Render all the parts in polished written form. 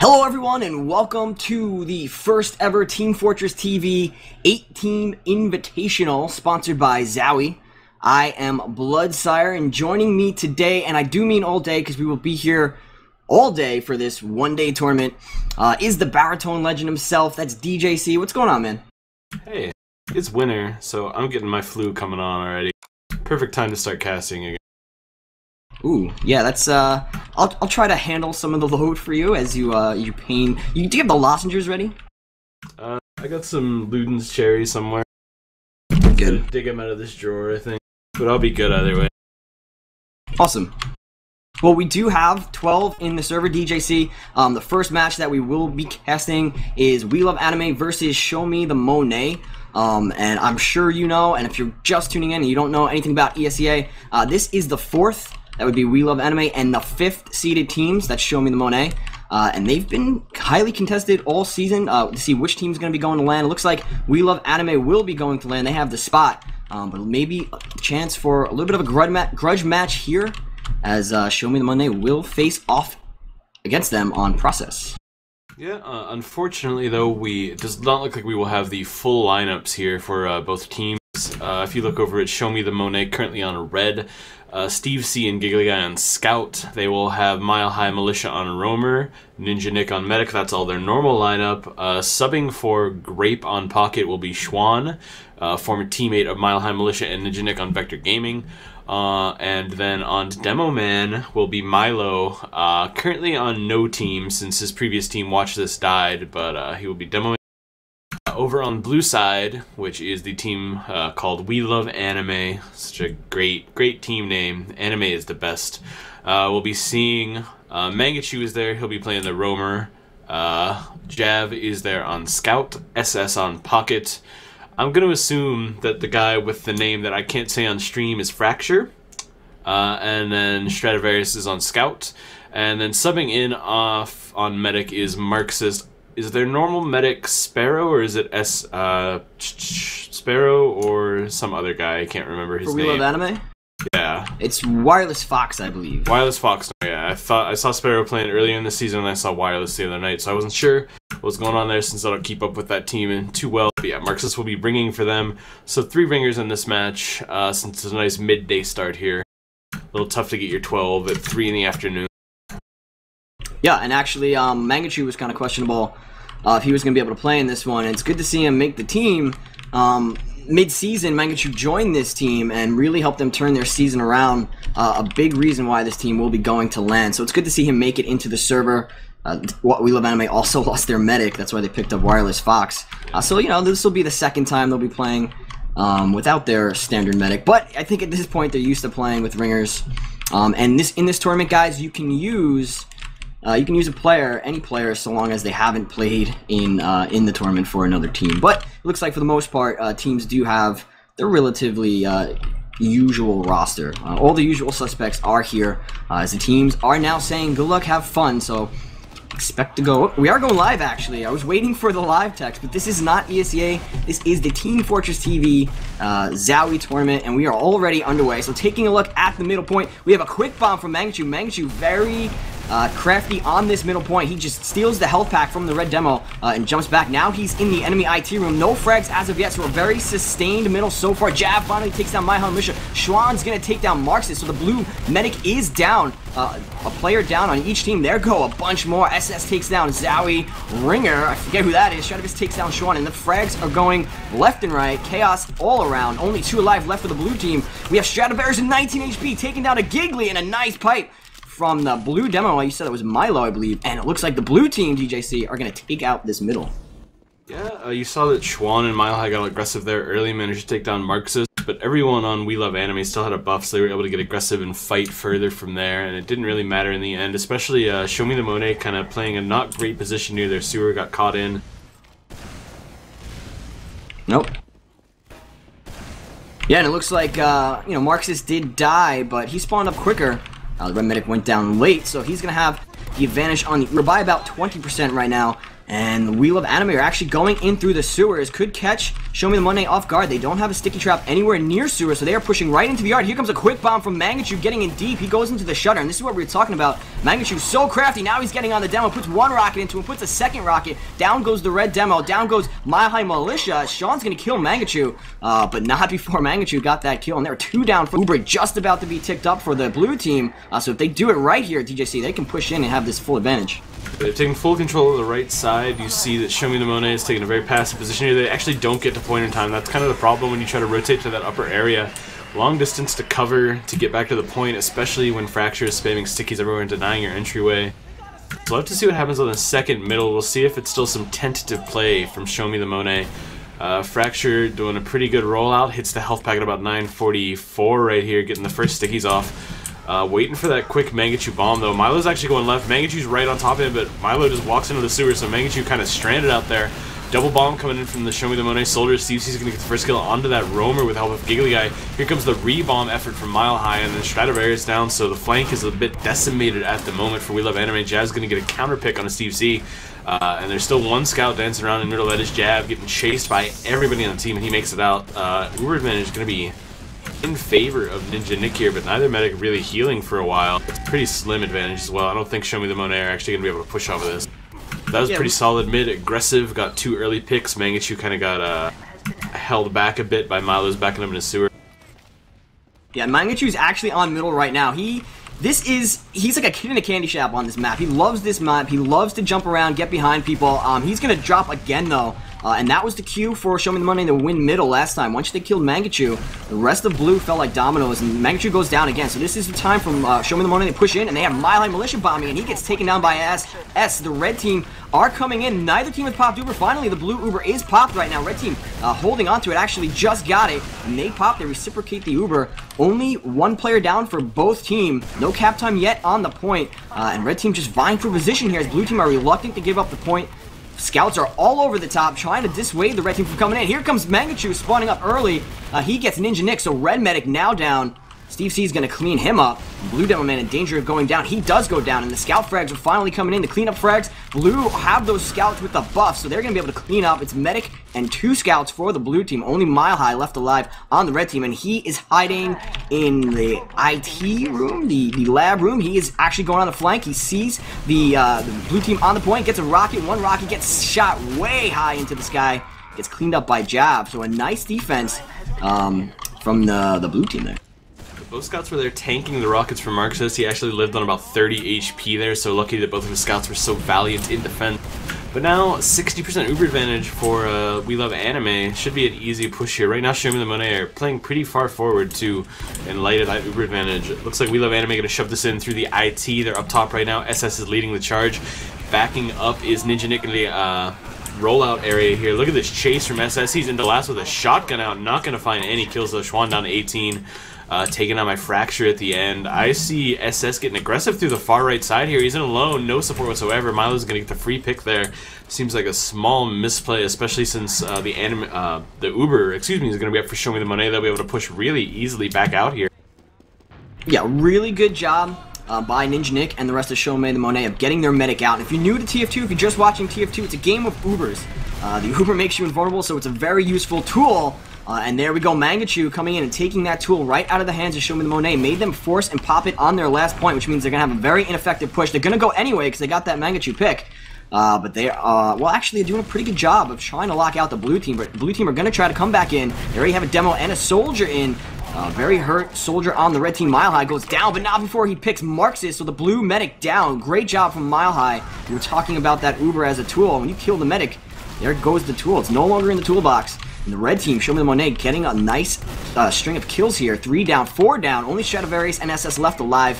Hello everyone and welcome to the first ever Team Fortress TV 8-team invitational sponsored by ZOWIE. I am Bloodsire, and joining me today, and I do mean all day because we will be here all day for this one-day tournament, is the baritone legend himself. That's DJC. What's going on, man? Hey, it's winter, so I'm getting my flu coming on already. Perfect time to start casting again. Ooh, yeah, that's, I'll try to handle some of the load for you as you pain. Do you have the lozenges ready? I got some Luden's cherry somewhere. Good. Dig them out of this drawer, I think. But I'll be good either way. Awesome. Well, we do have 12 in the server, DJC. The first match that we will be casting is WELOVEANIME versus Show Me the Monet. And I'm sure you know, and if you're just tuning in and you don't know anything about ESEA, this is the fourth. That would be WELOVEANIME, and the 5th seeded teams, that's Show Me the Monet. And they've been highly contested all season to see which team's going to be going to land. It looks like WELOVEANIME will be going to land. They have the spot, but maybe a chance for a little bit of a grudge match here, as Show Me the Monet will face off against them on process. Yeah, unfortunately though, it does not look like we will have the full lineups here for both teams. If you look over at Show Me the Monet, currently on red, Steve C and Giggly Guy on Scout. They will have Mile High Militia on Roamer, Ninja Nick on Medic. That's all their normal lineup. Subbing for Grape on Pocket will be Schwan, former teammate of Mile High Militia and Ninja Nick on Vector Gaming. And then on Demo Man will be Milo, currently on no team since his previous team Watch This died, but he will be Demo Man. Over on blue side, which is the team called WELOVEANIME, such a great team name. Anime is the best. We'll be seeing Mangachu is there. He'll be playing the Roamer. Jav is there on Scout. SS on Pocket. I'm going to assume that the guy with the name that I can't say on stream is Fracture. And then Stradivarius is on Scout. And then subbing in off on Medic is Marxist. Is their normal medic Sparrow, or is it Sparrow or some other guy? I can't remember his name. For WELOVEANIME? Yeah. It's Wireless Fox, I believe. Wireless Fox, yeah. I saw Sparrow playing earlier in the season, and I saw Wireless the other night, so I wasn't sure what was going on there since I don't keep up with that team too well. But yeah, Marxist will be bringing for them. So 3 ringers in this match, since it's a nice midday start here. A little tough to get your 12 at 3 in the afternoon. Yeah, and actually, Mangachu was kind of questionable if he was going to be able to play in this one. And it's good to see him make the team. Mid-season, Mangachu joined this team and really helped them turn their season around. A big reason why this team will be going to land. So it's good to see him make it into the server. WELOVEANIME also lost their medic. That's why they picked up Wireless Fox. So, you know, this will be the second time they'll be playing without their standard medic. But I think at this point they're used to playing with ringers. And in this tournament, guys, you can use a player, any player, so long as they haven't played in the tournament for another team. But it looks like for the most part, teams do have their relatively usual roster. All the usual suspects are here, as the teams are now saying good luck, have fun. So expect to go. We are going live, actually. I was waiting for the live text, but this is not ESEA. This is the Team Fortress TV ZOWIE tournament, and we are already underway. So taking a look at the middle point, we have a quick bomb from Mangachu. Mangachu very crafty on this middle point. He just steals the health pack from the red demo and jumps back. Now he's in the enemy IT room. No frags as of yet, so a very sustained middle so far. Jav finally takes down Mile High Militia. Schwan's going to take down Marxist, so the blue medic is down. A player down on each team. There go a bunch more. SS takes down ZOWIE Ringer. I forget who that is. Stradivarius takes down Schwan, and the frags are going left and right. Chaos all around. Only 2 alive left for the blue team. We have Stradivarius at 19 HP taking down a Giggly and a nice pipe from the blue demo. Like you said, it was Milo, I believe, and it looks like the blue team, DJC, are going to take out this middle. Yeah, you saw that Schwan and Mile High got aggressive there early, managed to take down Marxist, but everyone on WELOVEANIME still had a buff, so they were able to get aggressive and fight further from there, and it didn't really matter in the end, especially Show Me the Monet kind of playing a not great position near their sewer, got caught in. Nope. Yeah, and it looks like, you know, Marxist did die, but he spawned up quicker. The red medic went down late, so he's going to have the advantage on the... We're by about 20% right now, And We Love Anime are actually going in through the sewers. Could catch Show Me the Monet off guard. They don't have a sticky trap anywhere near sewer, so they are pushing right into the yard. Here comes a quick bomb from Mangachu getting in deep. He goes into the shutter, and this is what we were talking about. Mangachu's so crafty. Now he's getting on the demo. Puts one rocket into him, puts a second rocket. Down goes the red demo. Down goes Mile High Militia. Sean's going to kill Mangachu, but not before Mangachu got that kill. And they're 2 down for Uber, just about to be ticked up for the blue team. So if they do it right here at DJC, they can push in and have this full advantage. They're taking full control of the right side. You see that Show Me the Monet is taking a very passive position here. They actually don't get to point in time. That's kind of the problem when you try to rotate to that upper area. Long distance to cover to get back to the point, especially when Fracture is spamming stickies everywhere and denying your entryway. So we'll have to see what happens on the second middle. We'll see if it's still some tentative play from Show Me the Monet. Fracture doing a pretty good rollout. Hits the health pack at about 944 right here, getting the first stickies off. Waiting for that quick Mangachu bomb, though. Milo's actually going left. Mangachu's right on top of him, but Milo just walks into the sewer, so Mangachu kind of stranded out there. Double bomb coming in from the Show Me the Monet soldier. Steve-C's going to get the first kill onto that roamer with help of Giggly Guy. Here comes the re-bomb effort from Mile High, and then Stradivarius down, so the flank is a bit decimated at the moment for We Love Anime. Jab's going to get a counter pick on a Steve-C. And there's still one scout dancing around in the middle. That is Jab, getting chased by everybody on the team, and he makes it out. Uber advantage is going to be in favor of Ninja Nick here, but neither medic really healing for a while. It's pretty slim advantage as well. I don't think Show Me the Monet are actually going to be able to push off of this. That was pretty solid mid, aggressive, got 2 early picks. Mangachu kind of got held back a bit by Milo's backing up in his sewer. Yeah, Mangachu's actually on middle right now. He's like a kid in a candy shop on this map. He loves this map. He loves to jump around, get behind people. He's going to drop again, though. And that was the cue for Show Me the Money to win middle last time. Once they killed Mangachu, the rest of blue fell like dominoes, and Mangachu goes down again. So this is the time from Show Me the Money to push in, and they have Mile High Militia bombing, and he gets taken down by S. The red team are coming in. Neither team has popped Uber. Finally, the blue Uber is popped right now. Red team holding on to it, actually just got it, and they pop. They reciprocate the Uber. Only 1 player down for both team. No cap time yet on the point, and red team just vying for position here as blue team are reluctant to give up the point. Scouts are all over the top, trying to dissuade the red team from coming in. Here comes Mangachu spawning up early. He gets Ninja Nick, so red medic now down. Steve C is going to clean him up. Blue Devil Man in danger of going down. He does go down, and the scout frags are finally coming in to clean up frags. Blue have those scouts with the buff, so they're going to be able to clean up. It's medic and 2 scouts for the blue team. Only Mile High left alive on the red team, and he is hiding in the IT room, the lab room. He is actually going on the flank. He sees the blue team on the point, gets a rocket. 1 rocket gets shot way high into the sky. Gets cleaned up by Jab, so a nice defense from the blue team there. Both scouts were there tanking the rockets from Marxist. He actually lived on about 30 HP there, so lucky that both of his scouts were so valiant in defense. But now, 60% Uber advantage for We Love Anime. Should be an easy push here. Right now, Show Me the Monet are playing pretty far forward, too, in light of that Uber advantage. It looks like We Love Anime going to shove this in through the IT. They're up top right now. SS is leading the charge. Backing up is Ninja Nick in the rollout area here. Look at this chase from SS. He's into last with a shotgun out. Not going to find any kills, though. Schwan down to 18. Taking out my Fracture at the end. I see SS getting aggressive through the far right side here. He's in alone, no support whatsoever. Milo's gonna get the free pick there. Seems like a small misplay, especially since the Uber, is gonna be up for Show Me the Monet. They'll be able to push really easily back out here. Yeah, really good job by Ninja Nick and the rest of Show Me the Monet of getting their medic out. And if you're new to TF2, if you're just watching TF2, it's a game of Ubers. The Uber makes you invulnerable, so it's a very useful tool. And there we go, Mangachu coming in and taking that tool right out of the hands of Show Me the Monet, made them force and pop it on their last point, which means they're going to have a very ineffective push. They're going to go anyway because they got that Mangachu pick. But they are, well, actually, they're doing a pretty good job of trying to lock out the blue team. But the blue team are going to try to come back in. They already have a demo and a soldier in. Very hurt soldier on the red team. Mile High goes down, but not before he picks Marxist. So the blue medic down. Great job from Mile High. We were talking about that Uber as a tool. When you kill the medic, there goes the tool. It's no longer in the toolbox. And the red team, Show Me the Monet, getting a nice string of kills here. 3 down, 4 down. Only Stradivarius and SS left alive.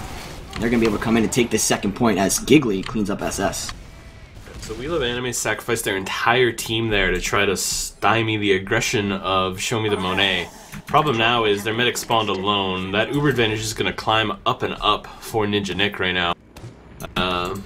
They're going to be able to come in and take this second point as Giggly cleans up SS. So We Love Anime sacrificed their entire team there to try to stymie the aggression of Show Me the Monet. Problem now is their medic spawned alone. That Uber advantage is going to climb up and up for Ninja Nick right now.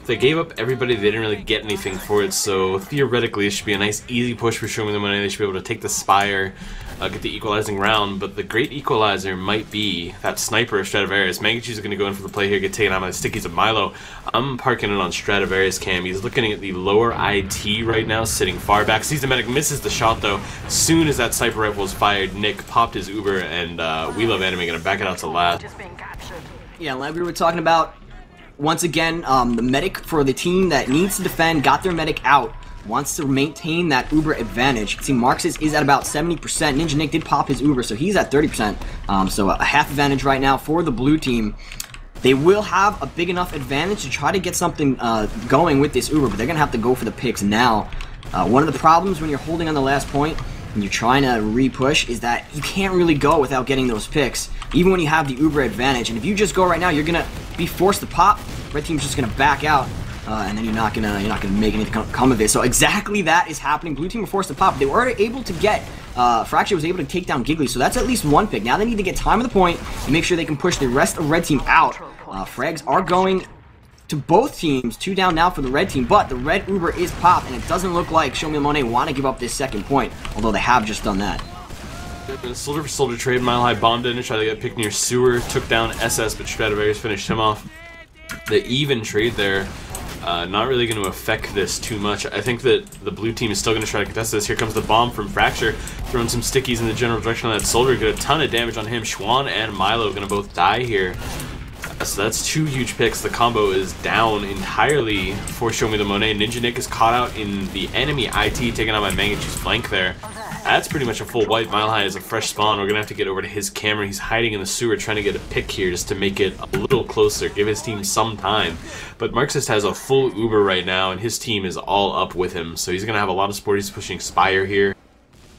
They gave up everybody, they didn't really get anything for it, so theoretically it should be a nice easy push for Show Me the Monet. They should be able to take the Spire, get the equalizing round, but the great equalizer might be that sniper of Stradivarius. Mangachu's going to go in for the play here, get taken out by the stickies of Milo. I'm parking it on Stradivarius cam. He's looking at the lower IT right now, sitting far back. Sees the medic, misses the shot though. Soon as that sniper rifle is fired, Nick popped his Uber, and We Love Anime going to back it out to last. Yeah, like we were talking about, once again, the medic for the team that needs to defend got their medic out. Wants to maintain that Uber advantage. You can see Marxus is at about 70%. Ninja Nick did pop his Uber, so he's at 30%. So a half advantage right now for the blue team. They will have a big enough advantage to try to get something going with this Uber, but they're going to have to go for the picks now. One of the problems when you're holding on the last point and you're trying to re-push is that you can't really go without getting those picks, even when you have the Uber advantage. And if you just go right now, you're going to be forced to pop. Red team's just going to back out. And then you're not gonna make anything come of it. So exactly that is happening. Blue team were forced to pop. They were able to get Fracture was able to take down Giggly, so that's at least one pick. Now they need to get time of the point and make sure they can push the rest of red team out. Frags are going to both teams. 2 down now for the red team, but the red Uber is popped, and it doesn't look like Show Me the Monet want to give up this second point, although they have just done that. Soldier for soldier trade. Mile High bombed in and tried to get picked near sewer. Took down SS, but Stradivarius finished him off. The even trade there. Not really going to affect this too much. I think that the blue team is still going to try to contest this. Here comes the bomb from Fracture, throwing some stickies in the general direction of that soldier. Get a ton of damage on him. Schwan and Milo going to both die here. So that's 2 huge picks. The combo is down entirely for Show Me the Monet. Ninja Nick is caught out in the enemy IT, taken out by Mangachu's flank there. That's pretty much a full wipe. Mile High is a fresh spawn. We're going to have to get over to his camera. He's hiding in the sewer trying to get a pick here just to make it a little closer, give his team some time. But Marxist has a full Uber right now, and his team is all up with him. So he's going to have a lot of support. He's pushing Spire here.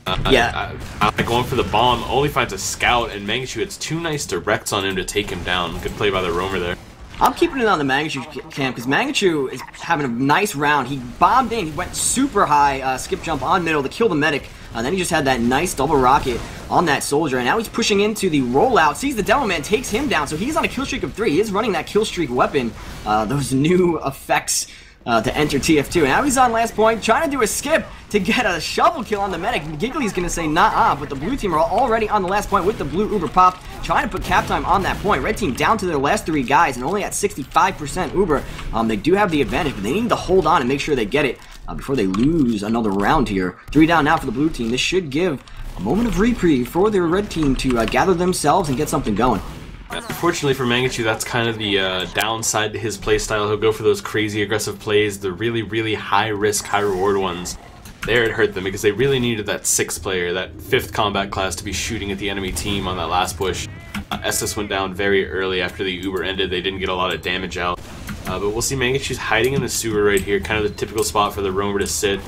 Going for the bomb, only finds a scout, and Mangachu hits 2 nice directs on him to take him down. Good play by the roamer there. I'm keeping it on the Mangachu camp because Mangachu is having a nice round. He bombed in, he went super high, skip jump on middle to kill the medic. Then he just had that nice double rocket on that soldier, and now he's pushing into the rollout, sees the Demo Man, takes him down, so he's on a kill streak of 3. He is running that kill streak weapon, those new effects to enter TF2. And now he's on last point, trying to do a skip to get a shovel kill on the medic. Giggly's going to say nah, but the blue team are already on the last point with the blue Uber pop, trying to put cap time on that point. Red team down to their last 3 guys and only at 65% Uber. They do have the advantage, but they need to hold on and make sure they get it before they lose another round here. 3 down now for the blue team. This should give a moment of reprieve for their red team to gather themselves and get something going. Unfortunately for Mangachu, that's kind of the downside to his playstyle. He'll go for those crazy aggressive plays, the really, really high risk, high reward ones. There it hurt them because they really needed that 6th player, that 5th combat class to be shooting at the enemy team on that last push. SS went down very early after the Uber ended. They didn't get a lot of damage out. But we'll see Mangachu's hiding in the sewer right here, kind of the typical spot for the roamer to sit.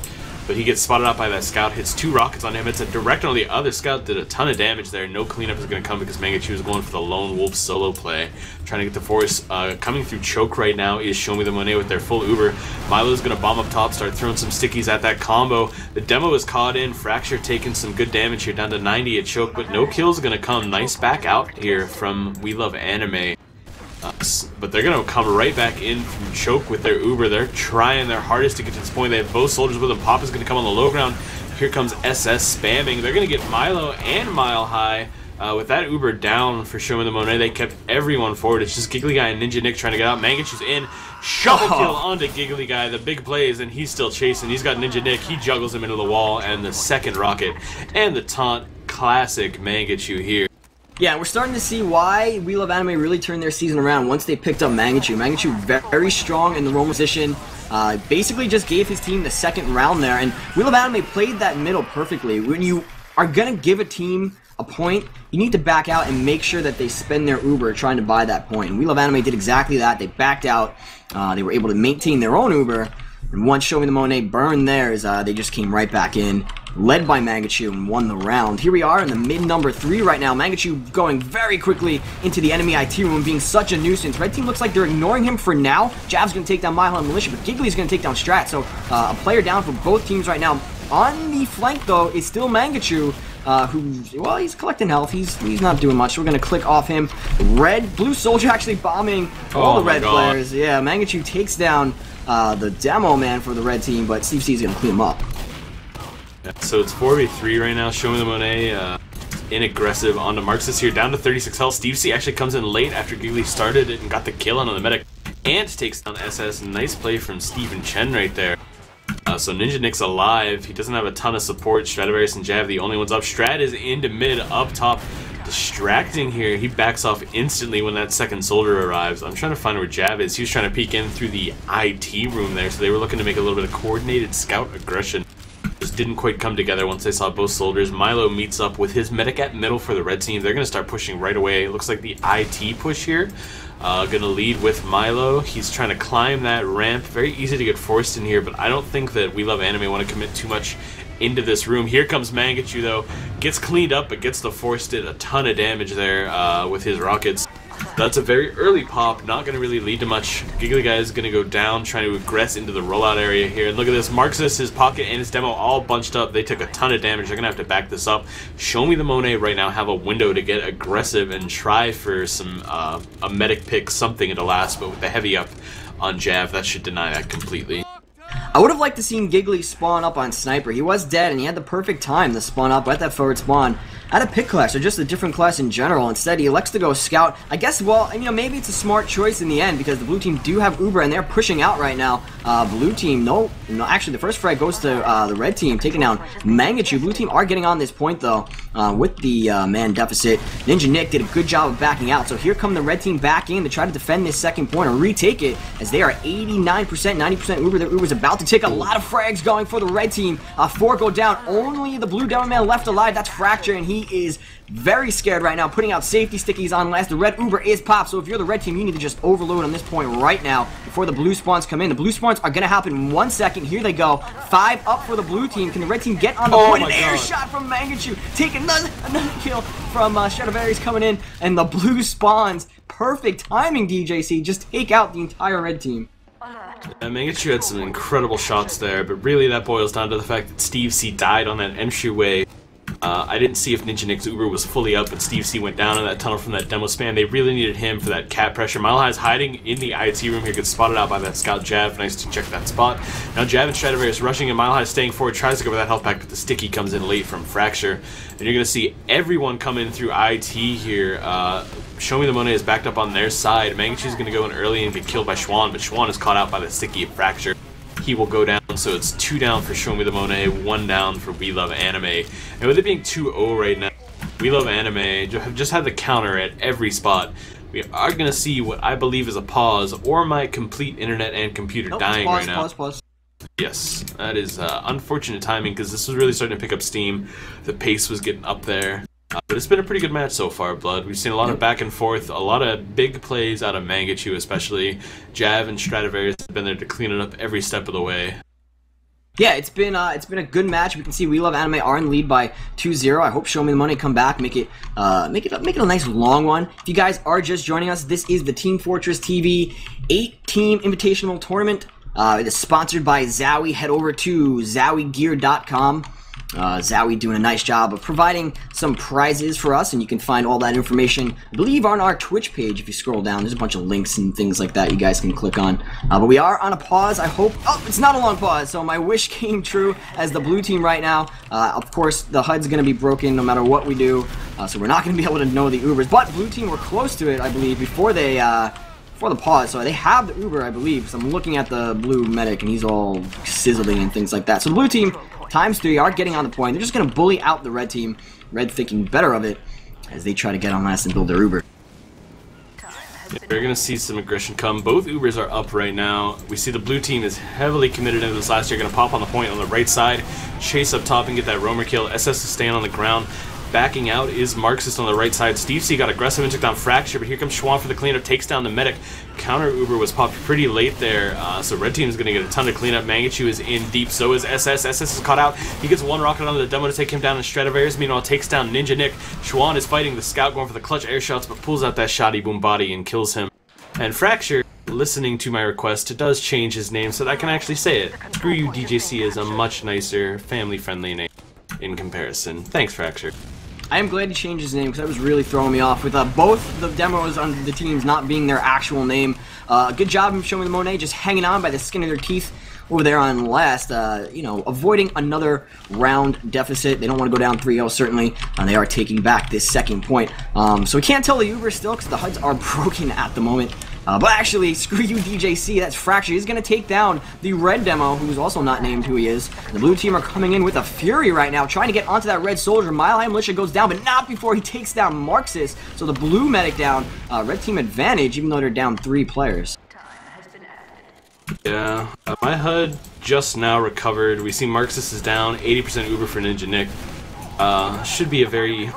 But he gets spotted out by that scout, hits 2 rockets on him. It's a direct on the other scout, did a ton of damage there. No cleanup is going to come because Mangachu is going for the lone wolf solo play. Trying to get the force. Coming through choke right now is Show Me the Monet with their full Uber. Milo's going to bomb up top, start throwing some stickies at that combo. The demo is caught in. Fracture taking some good damage here, down to 90 at choke, but no kills are going to come. Nice back out here from We Love Anime. But they're going to come right back in from choke with their Uber. They're trying their hardest to get to this point. They have both soldiers with them. Pop is going to come on the low ground. Here comes SS spamming. They're going to get Milo and Mile High. With that Uber down for Show Me the Monet, they kept everyone forward. It's just Giggly Guy and Ninja Nick trying to get out. Mangachu's in. Shovel kill onto Giggly Guy. The big plays, and he's still chasing. He's got Ninja Nick. He juggles him into the wall, and the 2nd rocket. And the taunt. Classic Mangachu here. Yeah, we're starting to see why We Love Anime really turned their season around once they picked up Mangachu. Mangachu very strong in the roam position. Basically just gave his team the 2nd round there, and We Love Anime played that middle perfectly. When you are going to give a team a point, you need to back out and make sure that they spend their Uber trying to buy that point. And We Love Anime did exactly that. They backed out. They were able to maintain their own Uber. And once Show Me the Monet burned theirs, they just came right back in, led by Mangachu, and won the round. Here we are in the mid number 3 right now. Mangachu going very quickly into the enemy IT room, being such a nuisance. Red team looks like they're ignoring him for now. Jab's going to take down Mile and Militia, but Giggly's going to take down Strat. So a player down for both teams right now. On the flank, though, is still Mangachu, who, well, he's collecting health. He's not doing much. We're going to click off him. Blue Soldier actually bombing all the red players. Yeah, Mangachu takes down the Demo Man for the red team, but Steve C is going to clean him up. So it's 4v3 right now. Show me the Monet in aggressive onto Marxus here, down to 36 health. Steve C actually comes in late after Giggly started it and got the kill on the medic and takes down SS. Nice play from Steven Chen right there. So Ninja Nick's alive. He doesn't have a ton of support. Stradivarius and Jav the only ones up. Strad is into mid, up top. Distracting here. He backs off instantly when that second soldier arrives. I'm trying to find where Jav is. He was trying to peek in through the IT room there, so they were looking to make a little bit of coordinated scout aggression. Just didn't quite come together once they saw both soldiers. Milo meets up with his medic at middle for the red team. They're going to start pushing right away. It looks like the IT push here. Going to lead with Milo. He's trying to climb that ramp. Very easy to get forced in here, but I don't think that We Love Anime want to commit too much into this room. Here comes Mangachu though. Gets cleaned up, but gets the forced it. A ton of damage there with his rockets. That's a very early pop, not going to really lead to much. Giggly Guy is going to go down, trying to aggress into the rollout area here. And look at this, Marxus, his pocket, and his demo all bunched up. They took a ton of damage. They're going to have to back this up. Show me the Monet right now have a window to get aggressive and try for some a medic pick, something at the last, but with the heavy up on Jav, that should deny that completely. I would have liked to seen Giggly spawn up on Sniper. He was dead, and he had the perfect time to spawn up at that forward spawn at a pick class, or just a different class in general. Instead, he elects to go scout. I guess, well, you know, maybe it's a smart choice in the end, because the blue team do have Uber, and they're pushing out right now. Blue team, no, actually, the first frag goes to the red team, taking down Mangachu. Blue team are getting on this point, though, with the man deficit. Ninja Nick did a good job of backing out, so here come the red team back in to try to defend this second point, or retake it, as they are 89%, 90% Uber. Their Uber's about to take a lot of frags going for the red team. 4 go down, only the blue demo man left alive. That's Fracture, and he is very scared right now, putting out safety stickies on last. The red Uber is popped, so if you're the red team, you need to just overload on this point right now before the blue spawns come in. The blue spawns are going to happen in 1 second. Here they go. 5 up for the blue team. Can the red team get on the point? An air shot from Mangachu. Take another kill from Stradivarius coming in, and the blue spawns. Perfect timing, DJC. Just take out the entire red team. Mangachu had some incredible shots there, but really that boils down to the fact that Steve C died on that entryway. I didn't see if Ninja Nick's Uber was fully up, but Steve C went down in that tunnel from that demo span. They really needed him for that cat pressure. Mile High's hiding in the IT room here, gets spotted out by that scout Jav. Nice to check that spot. Now Jav and Stradivarius rushing, and Mile High staying forward, tries to go for that health pack, but the sticky comes in late from Fracture. And you're going to see everyone come in through IT here. Show Me the Monet is backed up on their side. Mangachu's going to go in early and get killed by Schwan, but Schwan is caught out by the sticky of Fracture. He will go down, so it's 2 down for Show Me the Monet, 1 down for We Love Anime. And with it being 2-0 right now, We Love Anime have just had the counter at every spot. We are going to see what I believe is a pause, or my complete internet and computer dying right now. Pause. Yes, that is unfortunate timing, because this was really starting to pick up steam. The pace was getting up there. But it's been a pretty good match so far, Blood. We've seen a lot of back and forth, a lot of big plays out of Mangachu especially. Jav and Stradivarius have been there to clean it up every step of the way. Yeah, it's been a good match. We can see We Love Anime are in the lead by 2-0. I hope Show Me the Money come back, make it a nice long one. If you guys are just joining us, this is the Team Fortress TV 8-team invitational tournament. It is sponsored by ZOWIE. Head over to ZOWIEgear.com. ZOWIE doing a nice job of providing some prizes for us, and you can find all that information, I believe, on our Twitch page. If you scroll down, there's a bunch of links and things like that you guys can click on. But we are on a pause, I hope. Oh, it's not a long pause, so my wish came true as the blue team right now. Of course, the HUD's going to be broken no matter what we do, so we're not going to be able to know the Ubers. But blue team were close to it, I believe, before they... for the pause, so they have the Uber, I believe, because I'm looking at the blue medic, and he's all sizzling and things like that. So the blue team, ×3, are getting on the point. They're just going to bully out the red team, red thinking better of it, as they try to get on last and build their Uber. Yeah, we're going to see some aggression come. Both Ubers are up right now. We see the blue team is heavily committed into this last year. Going to pop on the point on the right side, chase up top and get that roamer kill. SS is staying on the ground. Backing out is Marxist on the right side. Steve C got aggressive and took down Fracture, but here comes Schwan for the cleanup, takes down the medic. Counter Uber was popped pretty late there, so red team is going to get a ton of cleanup. Mangachu is in deep, so is SS. SS is caught out. He gets 1 rocket onto the demo to take him down, and Stradivarius, meanwhile, takes down Ninja Nick. Schwan is fighting the scout, going for the clutch air shots, but pulls out that shoddy boom body and kills him. And Fracture, listening to my request, does change his name so that I can actually say it. Screw You DJC is a much nicer, family-friendly name in comparison. Thanks, Fracture. I am glad he changed his name, because that was really throwing me off with both the demos on the teams not being their actual name. Good job of Showing the Monet just hanging on by the skin of their teeth over there on last, you know, avoiding another round deficit. They don't want to go down 3-0, certainly. They are taking back this second point. So we can't tell the Uber still because the HUDs are broken at the moment. But actually, screw you, DJC. That's Fracture. He's going to take down the red demo, who's also not named who he is. The blue team are coming in with a fury right now, trying to get onto that red soldier. Mile High Militia goes down, but not before he takes down Marxist. So the blue medic down. Red team advantage, even though they're down 3 players. Yeah, my HUD just now recovered. We see Marxist is down, 80% Uber for Ninja Nick. Should be a very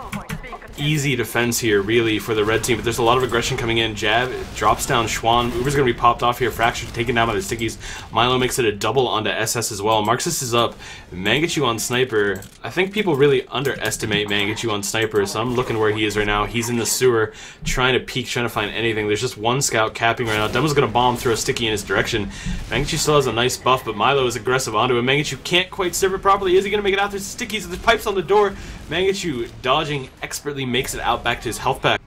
easy defense here, really, for the red team, but there's a lot of aggression coming in. Jab drops down Schwan. Uber's going to be popped off here. Fracture taken down by the stickies. Milo makes it a double onto SS as well. Marxist is up. Mangachu on Sniper. I think people really underestimate Mangachu on Sniper, so I'm looking where he is right now. He's in the sewer, trying to peek, trying to find anything. There's just one scout capping right now. Demo's going to bomb, throw a sticky in his direction. Mangachu still has a nice buff, but Milo is aggressive onto him. Mangachu can't quite serve it properly. Is he going to make it out? There's stickies, there's pipes on the door. Mangachu dodging expertly makes it out back to his health pack.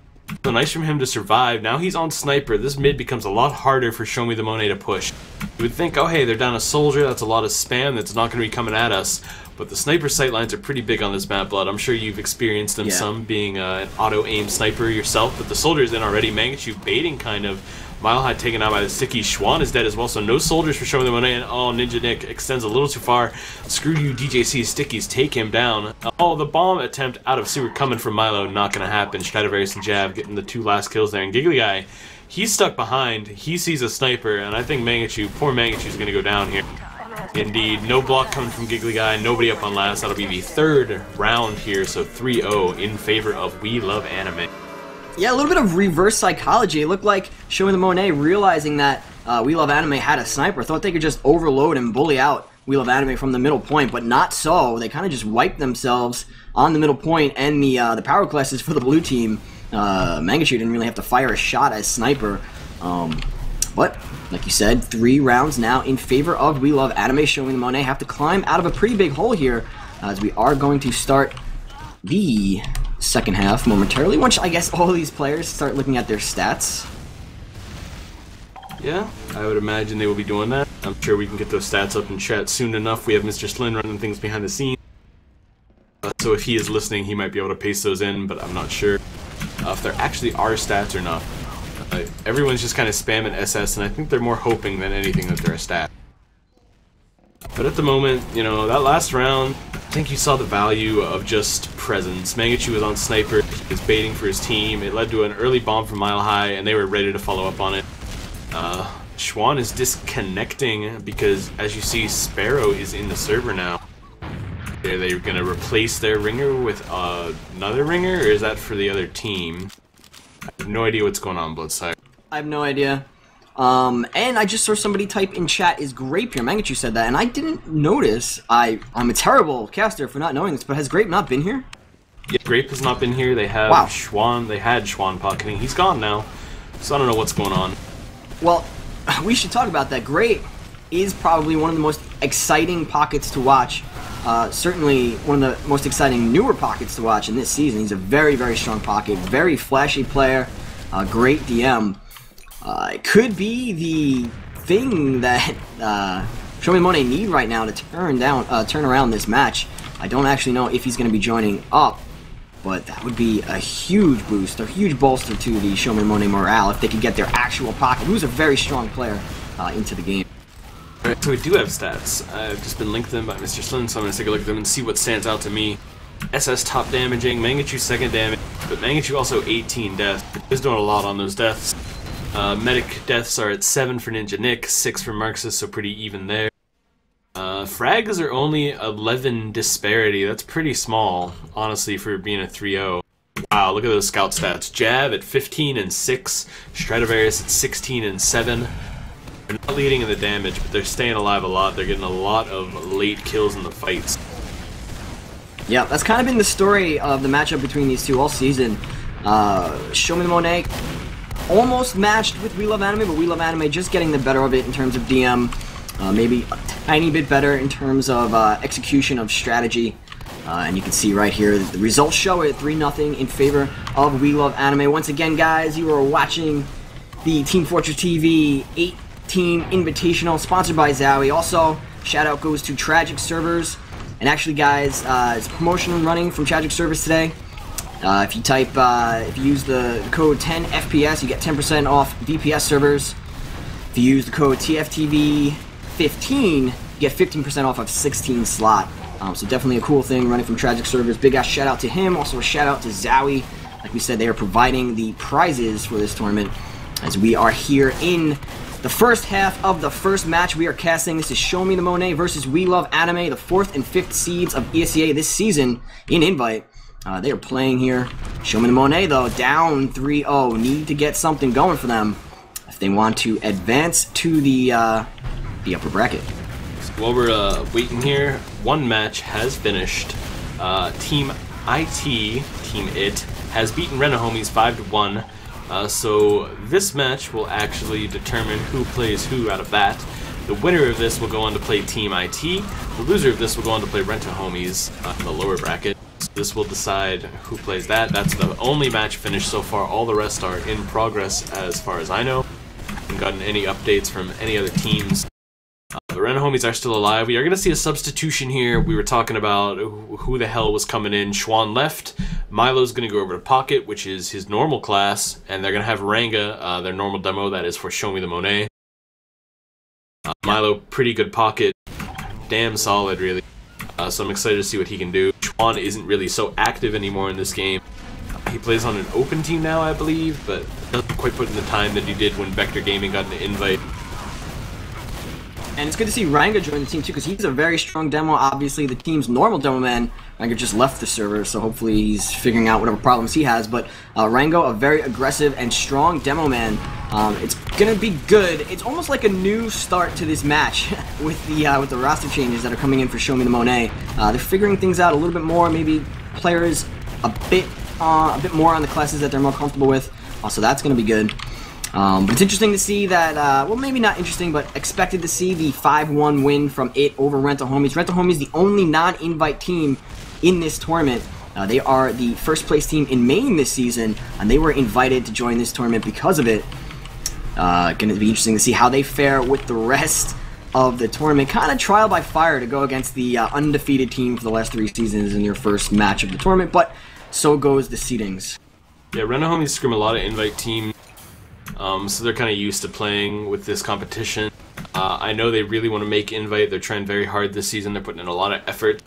So nice from him to survive. Now he's on Sniper. This mid becomes a lot harder for Show Me the Monet to push. You would think, oh hey, they're down a soldier, that's a lot of spam that's not going to be coming at us. But the sniper sightlines are pretty big on this map, Blood. I'm sure you've experienced them some, being an auto-aim sniper yourself. But the soldier's in already. Mangachu baiting, kind of. Mile High taken out by the sticky. Schwan is dead as well, so no soldiers for Showing the Monet. And oh, Ninja Nick extends a little too far. Screw you, DJC. Stickies take him down. Oh, the bomb attempt out of sewer coming from Milo. Not going to happen. Stradivarius and Jab getting the 2 last kills there. And Giggly Guy, he's stuck behind. He sees a sniper, and I think Mangachu, poor Mangachu, is going to go down here. Indeed, no block coming from Giggly Guy, nobody up on last. That'll be the 3rd round here, so 3-0 in favor of We Love Anime. Yeah, a little bit of reverse psychology. It looked like Showing the Monet realizing that We Love Anime had a sniper, thought they could just overload and bully out We Love Anime from the middle point, but not so. They kind of just wiped themselves on the middle point, and the power classes for the blue team. Mangachu didn't really have to fire a shot as sniper. But, like you said, 3 rounds now in favor of We Love Anime. Showing the Monet have to climb out of a pretty big hole here, as we are going to start the second half momentarily, once I guess all these players start looking at their stats. Yeah, I would imagine they will be doing that. I'm sure we can get those stats up in chat soon enough. We have Mr. Slin running things behind the scenes. So if he is listening, he might be able to paste those in, but I'm not sure if there actually are stats or not. Everyone's just kind of spamming SS, and I think they're more hoping than anything that they're a stat. But at the moment, you know, that last round, I think you saw the value of just presence. Mangachu was on Sniper, he was baiting for his team. It led to an early bomb from Mile High, and they were ready to follow up on it. Schwan is disconnecting because, as you see, Sparrow is in the server now. Are they going to replace their ringer with another ringer, or is that for the other team? I have no idea what's going on, Bloodsire. I have no idea. And I just saw somebody type in chat, is Grape here? Mangachu said that, and I didn't notice. I'm a terrible caster for not knowing this, but has Grape not been here? Yeah, Grape has not been here. They have Schwan. They had Schwan pocketing. He's gone now, so I don't know what's going on. Well, we should talk about that. Grape is probably one of the most exciting pockets to watch. Certainly one of the most exciting newer pockets to watch in this season. He's a very, very strong pocket, very flashy player, great DM. It could be the thing that Show Me the Monet need right now to turn around this match. I don't actually know if he's going to be joining up, but that would be a huge boost, a huge bolster to the Show Me the Monet morale if they could get their actual pocket, who's a very strong player, into the game. Alright, so we do have stats. I've just been linked them by Mr. Slin, so I'm going to take a look at them and see what stands out to me. SS top damaging, Mangachu second damage, but Mangachu also 18 deaths. He's doing a lot on those deaths. Medic deaths are at 7 for Ninja Nick, 6 for Marxist, so pretty even there. Frags are only 11 disparity. That's pretty small, honestly, for being a 3-0. Wow, look at those scout stats. Jab at 15 and 6, Stradivarius at 16 and 7. They're not leading in the damage, but they're staying alive a lot. They're getting a lot of late kills in the fights. Yeah, that's kind of been the story of the matchup between these two all season. Show Me the Monet almost matched with We Love Anime, but We Love Anime just getting the better of it in terms of DM. Maybe a tiny bit better in terms of execution of strategy. And you can see right here, the results show it, 3-0 in favor of We Love Anime. Once again, guys, you are watching the Team Fortress TV Team Invitational, sponsored by ZOWIE. Also, shout out goes to Tragic Servers. And actually, guys, it's a promotion running from Tragic Servers today. If you use the code 10FPS, you get 10% off VPS servers. If you use the code TFTV15, you get 15% off of 16 slot. So definitely a cool thing running from Tragic Servers. Big ass shout out to him. Also a shout out to ZOWIE. Like we said, they are providing the prizes for this tournament. As we are here in the first half of the first match we are casting. This is Show Me the Monet versus We Love Anime, the 4th and 5th seeds of ESEA this season in Invite. They are playing here. Show Me the Monet, though, down 3-0. Need to get something going for them if they want to advance to the upper bracket. While we're waiting here, one match has finished. Team IT has beaten Renohomies 5-1. So this match will actually determine who plays who out of that. The winner of this will go on to play Team IT. The loser of this will go on to play Rent-A-Homies in the lower bracket. So this will decide who plays that. That's the only match finished so far. All the rest are in progress as far as I know. I haven't gotten any updates from any other teams. The Rent-A-Homies are still alive. We are going to see a substitution here. We were talking about who the hell was coming in. Schwan left. Milo's going to go over to Pocket, which is his normal class. And they're going to have Ranga, their normal demo, that is for Show Me the Monet. Milo, pretty good Pocket. Damn solid, really. So I'm excited to see what he can do. Schwan isn't really so active anymore in this game. He plays on an open team now, I believe, but doesn't quite put in the time that he did when Vector Gaming got an invite. And it's good to see Ranga join the team too, because he's a very strong demo. Obviously, the team's normal demo man, Ranga, just left the server, so hopefully he's figuring out whatever problems he has. But Ranga, a very aggressive and strong demo man. It's gonna be good. It's almost like a new start to this match with the roster changes that are coming in for Show Me the Monet. They're figuring things out a little bit more. Maybe players a bit more on the classes that they're more comfortable with. So that's gonna be good. But it's interesting to see that, well, maybe not interesting, but expected to see the 5-1 win from IT over Rent-A-Homies. Rent-A-Homies, the only non-invite team in this tournament. They are the first place team in Maine this season, and they were invited to join this tournament because of it. Going to be interesting to see how they fare with the rest of the tournament. Kind of trial by fire to go against the undefeated team for the last 3 seasons in their first match of the tournament, but so goes the seedings. Yeah, Rent-A-Homies scrim a lot of invite teams. So they're kind of used to playing with this competition. I know they really want to make invite. They're trying very hard this season. They're putting in a lot of effort.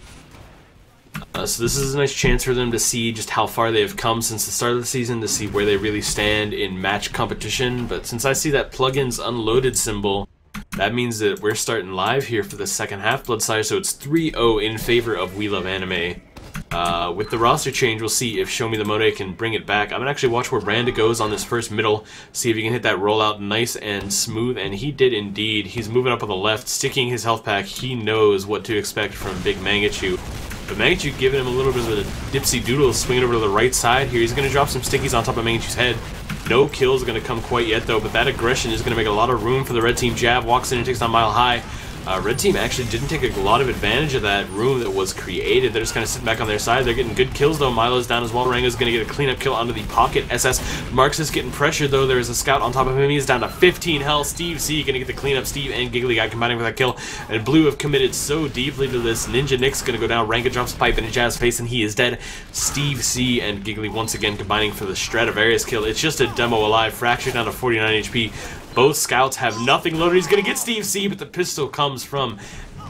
So this is a nice chance for them to see just how far they have come since the start of the season, to see where they really stand in match competition. But since I see that plugins unloaded symbol, that means that we're starting live here for the second half, Bloodsire. So it's 3-0 in favor of We Love Anime. With the roster change, we'll see if Show Me the Monet can bring it back. I'm going to actually watch where Randa goes on this first middle, see if he can hit that rollout nice and smooth, and he did indeed. He's moving up on the left, sticking his health pack. He knows what to expect from Big Mangachu. But Mangachu giving him a little bit of a dipsy doodle, swinging over to the right side here. He's going to drop some stickies on top of Mangachu's head. No kills going to come quite yet, though, but that aggression is going to make a lot of room for the red team. Jab walks in and takes down Mile High. Red team actually didn't take a lot of advantage of that room that was created. They're just kind of sitting back on their side. They're getting good kills, though. Milo's down as well. Ranga's going to get a cleanup kill onto the Pocket. SS Marks is getting pressured, though. There's a scout on top of him. He's down to 15 health. Steve C going to get the cleanup. Steve and Giggly Guy combining for that kill. And Blue have committed so deeply to this. Ninja Nick's going to go down. Ranga drops a pipe in Jazz face, and he is dead. Steve C and Giggly once again combining for the Stradivarius kill. It's just a demo alive. Fracture down to 49 HP. Both scouts have nothing loaded. He's going to get Steve C, but the pistol comes from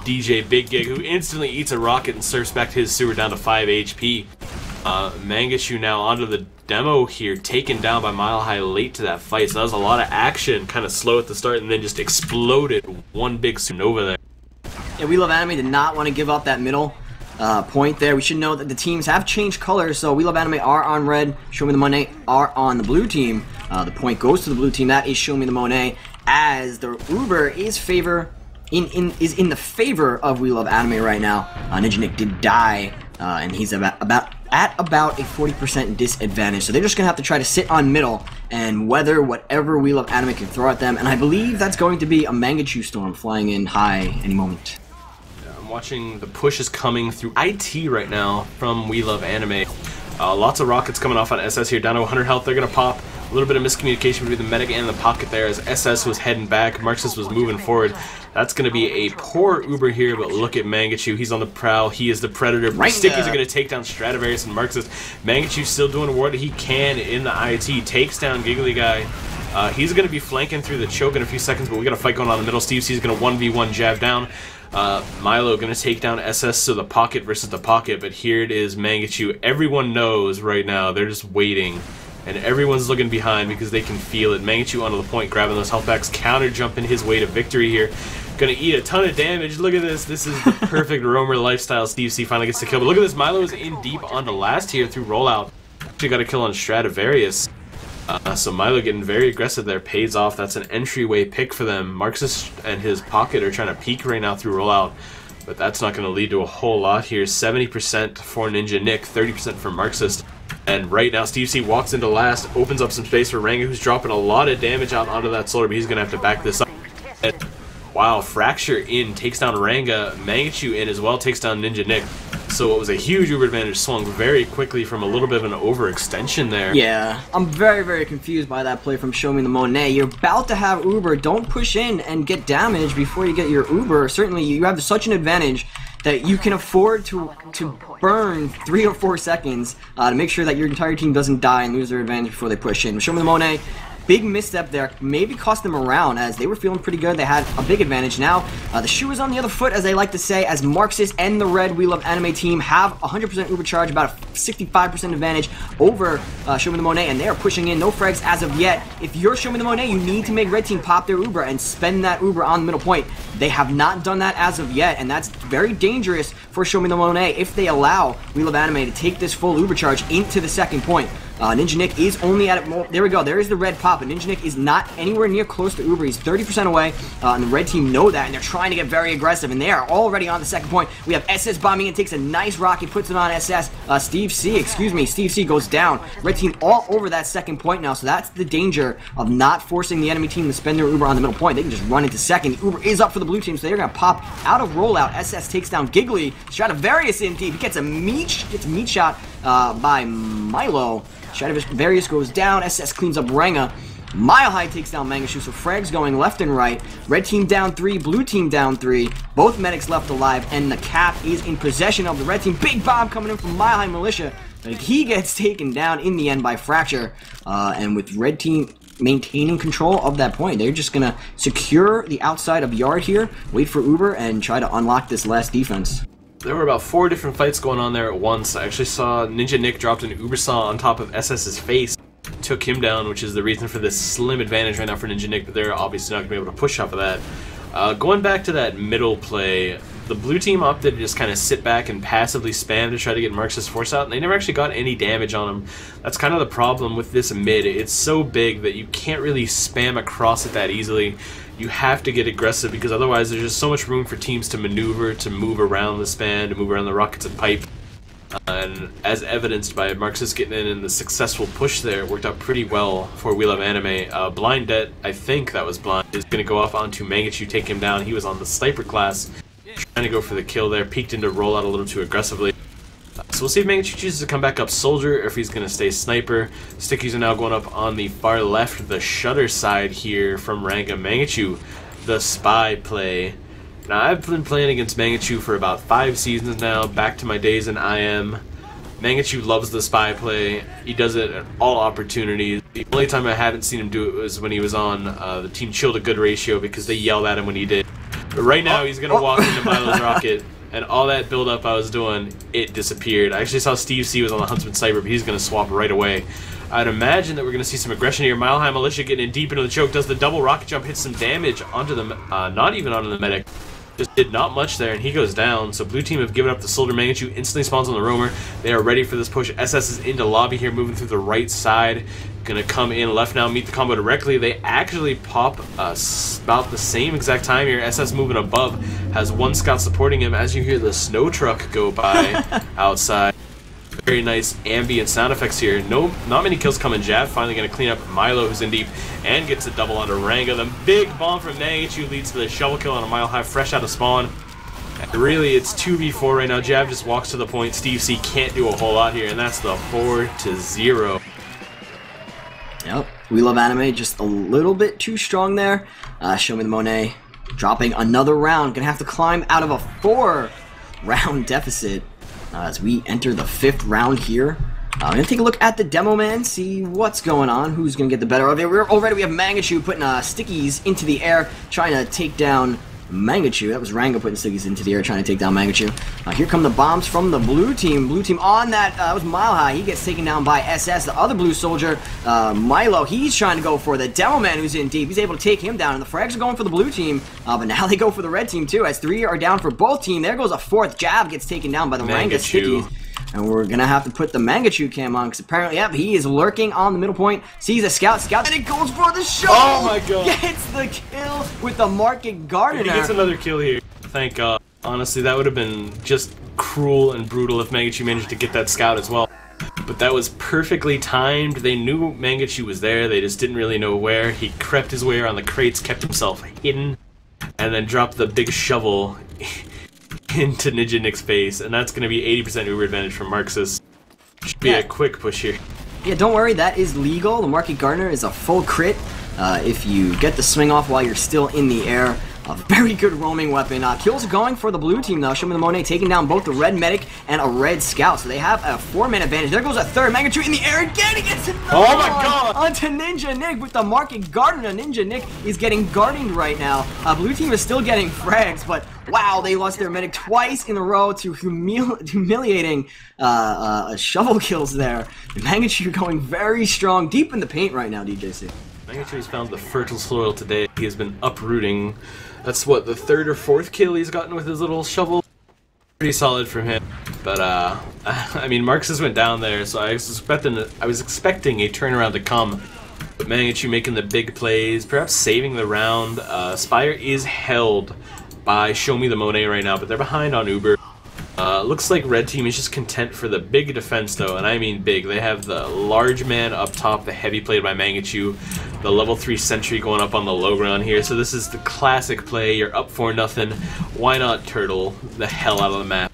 DJ Big Gig, who instantly eats a rocket and surfs back to his sewer down to 5 HP. Mangachu now onto the demo here, taken down by Mile High late to that fight. So that was a lot of action, kind of slow at the start, and then just exploded. One big supernova there. Yeah, We Love Anime did not want to give up that middle point there. We should know that the teams have changed colors, so We Love Anime are on red, Show Me the Monet are on the blue team. The point goes to the blue team. That is Show Me the Monet, as the Uber is in the favor of We Love Anime right now. Ninja Nick did die, and he's at about a 40% disadvantage. So they're just gonna have to try to sit on middle and weather whatever We Love Anime can throw at them. And I believe that's going to be a Mangachu Storm flying in high any moment. I'm watching the push is coming through IT right now from We Love Anime. Lots of rockets coming off on SS here, down to 100 health. They're going to pop. A little bit of miscommunication between the medic and the pocket there as SS was heading back, Marxist was moving forward. That's going to be a poor Uber here, but look at Mangachu. He's on the prowl. He is the predator. Stickies are going to take down Stradivarius and Marxist. Mangachu still doing what he can in the IT. Takes down Giggly Guy. He's going to be flanking through the choke in a few seconds, but we got a fight going on in the middle. Steve C's going to 1v1 jab down. Milo going to take down SS, so the pocket versus the pocket, but here it is, Mangachu. Everyone knows right now. They're just waiting. And everyone's looking behind because they can feel it. Mangachu onto the point, grabbing those health packs, counter jumping his way to victory here. Gonna eat a ton of damage. Look at this. This is the perfect roamer lifestyle. Steve C finally gets the kill. But look at this. Milo is in deep onto last here through rollout. Actually got a kill on Stradivarius. So Milo getting very aggressive there. Pays off. That's an entryway pick for them. Marxist and his pocket are trying to peek right now through rollout. But that's not going to lead to a whole lot here. 70% for Ninja Nick, 30% for Marxist. And right now, Steve C walks into last, opens up some space for Ranga, who's dropping a lot of damage out onto that solar, but he's going to have to back this up. And, wow, Fracture in, takes down Ranga. Mangachu in as well, takes down Ninja Nick. So it was a huge Uber advantage, swung very quickly from a little bit of an overextension there. Yeah, I'm very, very confused by that play from Show Me the Monet. You're about to have Uber, don't push in and get damage before you get your Uber. Certainly, you have such an advantage that you can afford to burn 3 or 4 seconds to make sure that your entire team doesn't die and lose their advantage before they push in. Show Me the Monet, big misstep there, maybe cost them a round as they were feeling pretty good. They had a big advantage. Now, the shoe is on the other foot, as they like to say, as Marxist and the red We Love Anime team have 100% Uber charge, about a 65% advantage over Show Me the Monet, and they are pushing in. No frags as of yet. If you're Show Me the Monet, you need to make red team pop their Uber and spend that Uber on the middle point. They have not done that as of yet, and that's very dangerous for Show Me the Monet if they allow We Love Anime to take this full Uber charge into the second point. Ninja Nick is only at it. There we go. There is the red pop, but Ninja Nick is not anywhere near close to Uber. He's 30% away, and the red team know that, and they're trying to get very aggressive, and they are already on the second point. We have SS bombing and takes a nice rocket, puts it on SS. Steve C goes down. Red team all over that second point now, so that's the danger of not forcing the enemy team to spend their Uber on the middle point. They can just run into second. Uber is up for the blue team, so they're going to pop out of rollout. SS takes down Giggly. Stradivarius in deep. He gets a meat shot by Milo. Stradivarius goes down. SS cleans up Ranga. Mile High takes down Mangashu, so frags going left and right. Red team down 3, blue team down 3. Both medics left alive, and the cap is in possession of the red team. Big bomb coming in from Mile High Militia. But he gets taken down in the end by Fracture. And with red team maintaining control of that point, they're just going to secure the outside of yard here, wait for Uber, and try to unlock this last defense. There were about 4 different fights going on there at once. I actually saw Ninja Nick dropped an Uber Saw on top of SS's face, took him down, which is the reason for this slim advantage right now for Ninja Nick, but they're obviously not going to be able to push off of that. Going back to that middle play, the blue team opted to just kind of sit back and passively spam to try to get Marx's force out, and they never actually got any damage on him. That's kind of the problem with this mid. It's so big that you can't really spam across it that easily. You have to get aggressive because otherwise there's just so much room for teams to maneuver, to move around the span, to move around the rockets and pipe. And as evidenced by Marxist getting in and the successful push there, it worked out pretty well for We Love Anime. Blind Det, I think that was Blind, is going to go off onto Mangachu, take him down. He was on the sniper class, trying to go for the kill there, peeked into rollout a little too aggressively. So we'll see if Mangachu chooses to come back up Soldier or if he's going to stay Sniper. Stickies are now going up on the far left, the shutter side here from Ranga. Mangachu, the spy play. Now, I've been playing against Mangachu for about 5 seasons now, back to my days in IM. Mangachu loves the spy play. He does it at all opportunities. The only time I haven't seen him do it was when he was on the Team Chilled a Good Ratio because they yelled at him when he did. But right now, he's going to walk into Milo's rocket. And all that build-up I was doing, it disappeared. I actually saw Steve C was on the Huntsman Sniper, but he's going to swap right away. I'd imagine that we're going to see some aggression here. Mile High Militia getting in deep into the choke, does the double rocket jump, hits some damage onto the, not even onto the medic. Just did not much there, and he goes down. So blue team have given up the Soldier. Mangachu instantly spawns on the roamer. They are ready for this push. SS is into lobby here, moving through the right side. Gonna come in left now, meet the combo directly. They actually pop about the same exact time here. SS moving above, has one scout supporting him as you hear the snow truck go by outside. Very nice ambient sound effects here. Not many kills coming. Jab finally going to clean up Milo, who's in deep, and gets a double onto Ranga. The big bomb from Mangachu leads to the shovel kill on a Mile High, fresh out of spawn. And really, it's 2v4 right now. Jab just walks to the point. Steve C can't do a whole lot here, and that's the 4-0. Yep. We Love Anime just a little bit too strong there. Show me the Monet. Dropping another round. Gonna have to climb out of a 4-round deficit as we enter the 5th round here. I'm gonna take a look at the demo man, see what's going on, who's gonna get the better of it. We have Mangachu putting stickies into the air, trying to take down Mangachu. That was Rango putting stickies into the air, trying to take down Mangachu. Here come the bombs from the blue team. Blue team on that was Mile High. He gets taken down by SS. The other blue soldier, Milo, he's trying to go for the demo man who's in deep. He's able to take him down, and the frags are going for the blue team. But now they go for the red team too, as 3 are down for both team. There goes a 4th jab, gets taken down by the Rango stickies. And we're going to have to put the Mangachu cam on, because apparently, yep, he is lurking on the middle point. Sees a scout, and it goes for the shot! Oh my god! Gets the kill with the Market Gardener. He gets another kill here. Thank god. Honestly, that would have been just cruel and brutal if Mangachu managed to get that scout as well. But that was perfectly timed. They knew Mangachu was there, they just didn't really know where. He crept his way around the crates, kept himself hidden, and then dropped the big shovel into Ninja Nick's face, and that's going to be 80% Uber advantage from Marxus. Should be a quick push here. Yeah, don't worry, that is legal. The Market Gardener is a full crit if you get the swing off while you're still in the air. A very good roaming weapon. Kills are going for the blue team though. Show me the Monet taking down both the red medic and a red scout. So they have a 4-man advantage. There goes a 3rd. Mangachu in the air again. He gets it. Oh my god! Onto Ninja Nick with the Market Gardener. Ninja Nick is getting guarded right now. Blue team is still getting frags, but wow, they lost their medic twice in a row to humiliating shovel kills there. And Mangachu going very strong, deep in the paint right now, DJC. Mangachu has found the fertile soil today. He has been uprooting. That's what, the 3rd or 4th kill he's gotten with his little shovel. Pretty solid from him. But I mean, Marxus went down there, so I was expecting a turnaround to come. But Mangachu making the big plays, perhaps saving the round. Spire is held by Show Me the Monet right now, but they're behind on Uber. Looks like red team is just content for the big defense though, and I mean big. They have the large man up top, the heavy played by Mangachu, the level 3 sentry going up on the low ground here. So this is the classic play. You're up for nothing. Why not turtle the hell out of the map?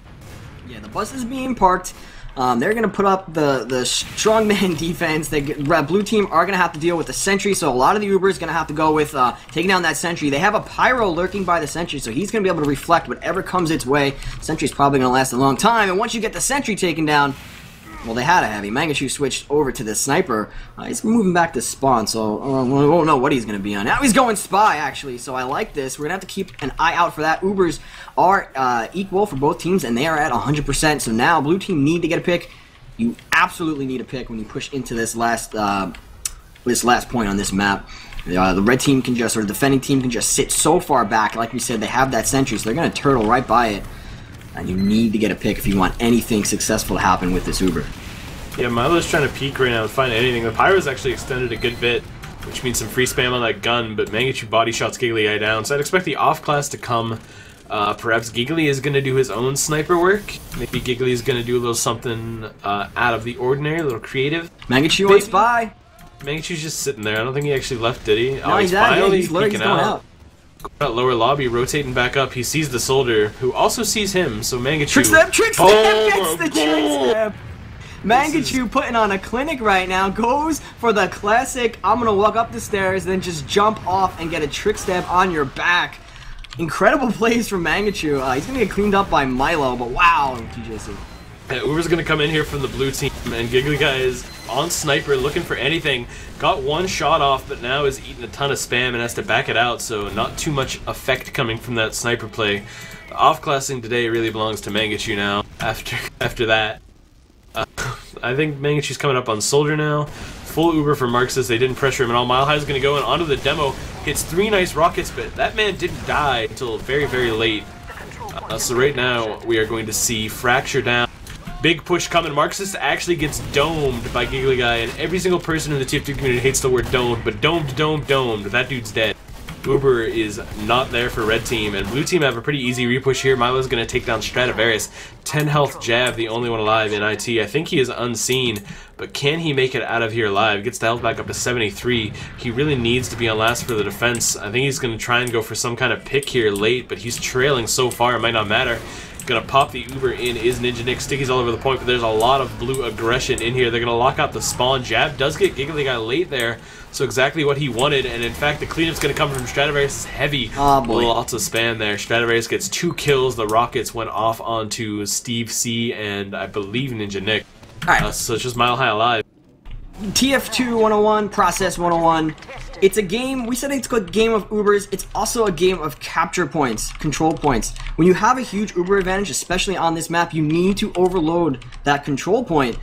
Yeah, the bus is being parked. They're going to put up the strongman defense. Blue team are going to have to deal with the sentry, so a lot of the Uber is going to have to go with taking down that sentry. They have a pyro lurking by the sentry, so he's going to be able to reflect whatever comes its way. Sentry's probably going to last a long time, and once you get the sentry taken down, well, they had a heavy. Mangachu switched over to the sniper. He's moving back to spawn, so we won't know what he's going to be on. Now he's going spy, actually, so I like this. We're going to have to keep an eye out for that. Ubers are equal for both teams, and they are at 100%. So now blue team need to get a pick. You absolutely need a pick when you push into this last point on this map. The red team can just, or the defending team can just sit so far back. Like we said, they have that sentry, so they're going to turtle right by it. And you need to get a pick if you want anything successful to happen with this Uber. Yeah, Milo's trying to peek right now and find anything. The Pyro's actually extended a good bit, which means some free spam on that gun, but Mangachu body shots Giggly Eye down, so I'd expect the off class to come. Perhaps Giggly is going to do his own sniper work. Maybe Giggly is going to do a little something out of the ordinary, a little creative. Mangachu on spy. Mangachu's just sitting there. I don't think he actually left, did he? No, he's finally he's peeking out. That lower lobby, rotating back up. He sees the soldier, who also sees him. So Mangachu. Trick step gets the trick step. Mangachu putting on a clinic right now. Goes for the classic. I'm gonna walk up the stairs, then just jump off and get a trick step on your back. Incredible plays from Mangachu. He's gonna get cleaned up by Milo, but wow, TJC. Yeah, Uber's gonna come in here from the blue team, and Giggly Guy is on sniper, looking for anything. Got one shot off, but now is eating a ton of spam and has to back it out, so not too much effect coming from that sniper play. The off-classing today really belongs to Mangachu now, after that. I think Mangachu's coming up on Soldier now. Full Uber for Marxus, they didn't pressure him at all. Mile High is going to go in onto the demo, hits 3 nice rockets, but that man didn't die until very, very late. So right now, we are going to see Fracture down. Big push coming. Marxus actually gets domed by Giggly Guy, and every single person in the Tftv community hates the word domed, but domed, that dude's dead. Uber is not there for red team, and blue team have a pretty easy repush here. Milo's going to take down Stradivarius. 10 health jab, the only one alive in IT. I think he is unseen, but can he make it out of here alive? Gets the health back up to 73. He really needs to be on last for the defense. I think he's going to try and go for some kind of pick here late, but he's trailing so far, it might not matter. Gonna pop the Uber in is Ninja Nick. Sticky's all over the point, but there's a lot of blue aggression in here. They're gonna lock out the spawn. Jab does get Giggly Guy late there, so exactly what he wanted. And in fact, the cleanup's gonna come from Stradivarius' heavy. Oh boy. Lots of spam there. Stradivarius gets 2 kills. The rockets went off onto Steve C and I believe Ninja Nick. Alright. So it's just Mile High alive. TF2 101, Process 101. It's a game, we said it's a game of Ubers, it's also a game of capture points, control points. When you have a huge Uber advantage, especially on this map, you need to overload that control point.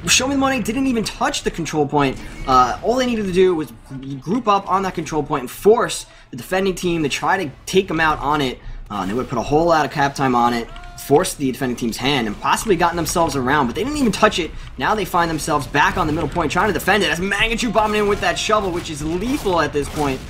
Show Me the Monet didn't even touch the control point. All they needed to do was group up on that control point and force the defending team to try to take them out on it. They would put a whole lot of cap time on it, forced the defending team's hand, and possibly gotten themselves around, but they didn't even touch it. Now they find themselves back on the middle point trying to defend it as Magnitude bombing in with that shovel, which is lethal at this point.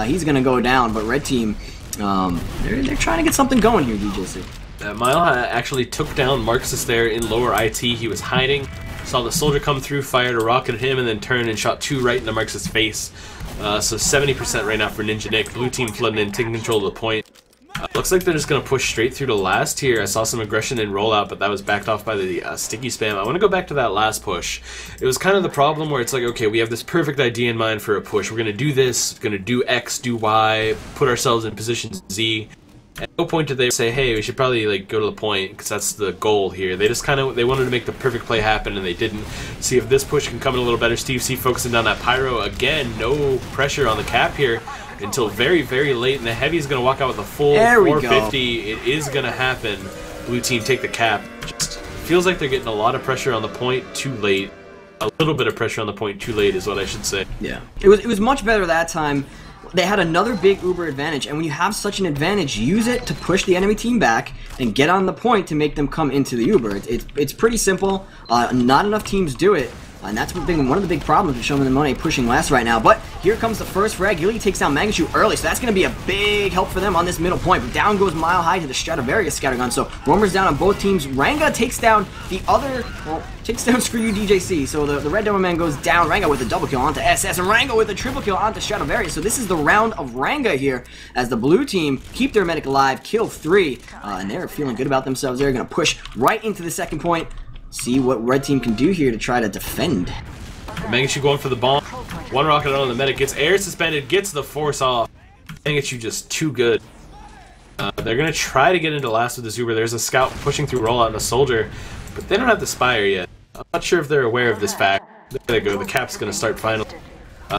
He's going to go down, but red team, they're trying to get something going here, DJC. Mile High actually took down Marxus there in lower IT. He was hiding, saw the soldier come through, fired a rocket at him, and then turned and shot 2 right into Marxus' face. So 70% right now for Ninja Nick. Blue team flooding in, taking control of the point. Looks like they're just going to push straight through to last here. I saw some aggression in rollout, but that was backed off by the sticky spam. I want to go back to that last push. It was kind of the problem where it's like, okay, we have this perfect idea in mind for a push. We're going to do this, going to do X, do Y, put ourselves in position Z. At no point did they say, hey, we should probably like go to the point, because that's the goal here. They just they wanted to make the perfect play happen, and they didn't. See if this push can come in a little better. Steve C focusing down that pyro. Again, no pressure on the cap here until very, very late, and the heavy is going to walk out with a full 450. It is going to happen. Blue team take the cap. Just feels like they're getting a lot of pressure on the point too late. A little bit of pressure on the point too late is what I should say. Yeah, it was much better that time. They had another big Uber advantage, and when you have such an advantage, use it to push the enemy team back and get on the point to make them come into the Uber. It's pretty simple. Not enough teams do it, and that's one of the big problems with Show Me the Monet pushing last right now. But here comes the first frag. Gilly takes down Magnitude early, so that's going to be a big help for them on this middle point. But down goes Mile High to the Stradivarius scattergun. So roamers down on both teams. Ranga takes down the other, well, takes down Screw You DJC. So the red Doberman goes down. Ranga with a double kill onto SS, and Ranga with a triple kill onto Stradivarius. So this is the round of Ranga here as the blue team keep their medic alive, kill 3, and they're feeling good about themselves. They're going to push right into the second point. See what red team can do here to try to defend. Magnitude going for the bomb. One rocket on the medic, gets air suspended, gets the force off. Magnitude just too good. They're going to try to get into last with the Uber. There's a scout pushing through rollout and a soldier, but they don't have the Spire yet. I'm not sure if they're aware of this fact. There they go, the cap's going to start finally.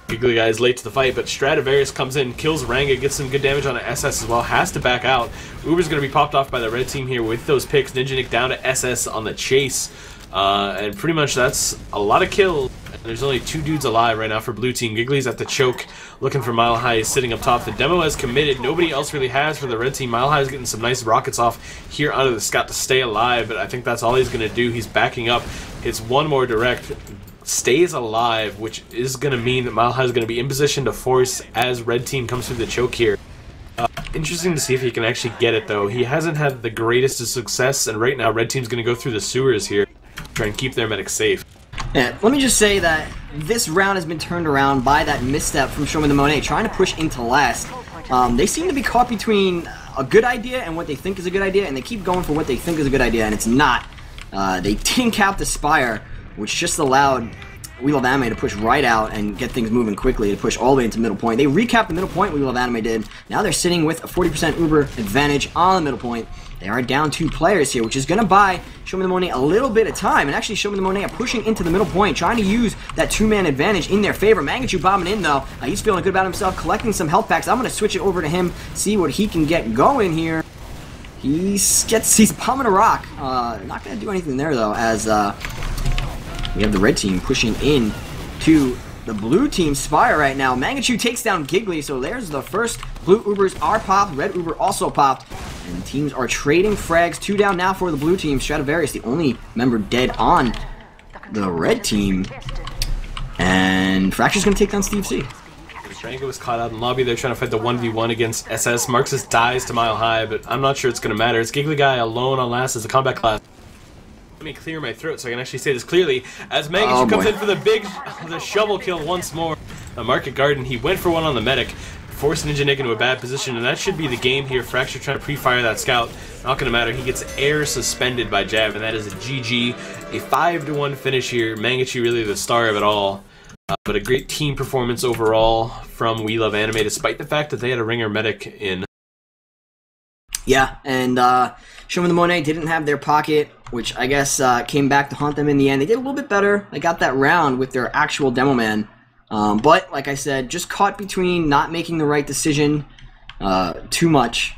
Giggly Guy is late to the fight, but Stradivarius comes in, kills Ranga, gets some good damage on an SS as well, has to back out. Uber's going to be popped off by the red team here with those picks. Ninja Nick down to SS on the chase. And pretty much that's a lot of kills. And there's only 2 dudes alive right now for blue team. Giggly's at the choke, looking for Mile High, sitting up top. The demo has committed. Nobody else really has for the red team. Mile High is getting some nice rockets off here onto the scout to stay alive, but I think that's all he's going to do. He's backing up. Hits one more direct. Stays alive, which is going to mean that Mile High is going to be in position to force as red team comes through the choke here. Interesting to see if he can actually get it, though. He hasn't had the greatest of success, and right now red team's going to go through the sewers here, try and keep their medics safe. Yeah, let me just say that this round has been turned around by that misstep from Show Me the Monet, trying to push into last. They seem to be caught between a good idea and what they think is a good idea, and they keep going for what they think is a good idea, and it's not. They didn't cap the Spire, which just allowed WELOVEANIME to push right out and get things moving quickly to push all the way into middle point. They recapped the middle point, WELOVEANIME did. Now they're sitting with a 40% Uber advantage on the middle point. They are down 2 players here, which is going to buy Show Me the Monet a little bit of time. And actually, Show Me the Monet are pushing into the middle point, trying to use that 2-man advantage in their favor. Magnitude bombing in, though. He's feeling good about himself, collecting some health packs. I'm going to switch it over to him, see what he can get going here. He's bombing a rock. Not going to do anything there, though, as we have the red team pushing in to the blue team Spire right now. Magnitude takes down Giggly, so there's the first. Blue Ubers are popped, red Uber also popped, and the teams are trading frags. 2 down now for the blue team. Stradivarius, the only member dead on the red team, and Fracture's going to take down Steve C. Ranga was caught out in lobby. They're trying to fight the 1v1 against SS. Marxus dies to Mile High, but I'm not sure it's going to matter. It's Giggly Guy alone on last as a combat class. Let me clear my throat so I can actually say this clearly. As Magnitude comes in for the shovel kill once more. Market Garden, he went for one on the medic. force Ninja Nick into a bad position, and that should be the game here. Fracture trying to pre-fire that scout. Not going to matter. He gets air suspended by Jab, and that is a GG. A 5-1 finish here. Mangachi really the star of it all. But a great team performance overall from We Love Anime, despite the fact that they had a ringer medic in. Yeah, and Show Me the Monet didn't have their pocket, which I guess came back to haunt them in the end. They did a little bit better. They got that round with their actual demo man. But, like I said, just caught between not making the right decision too much.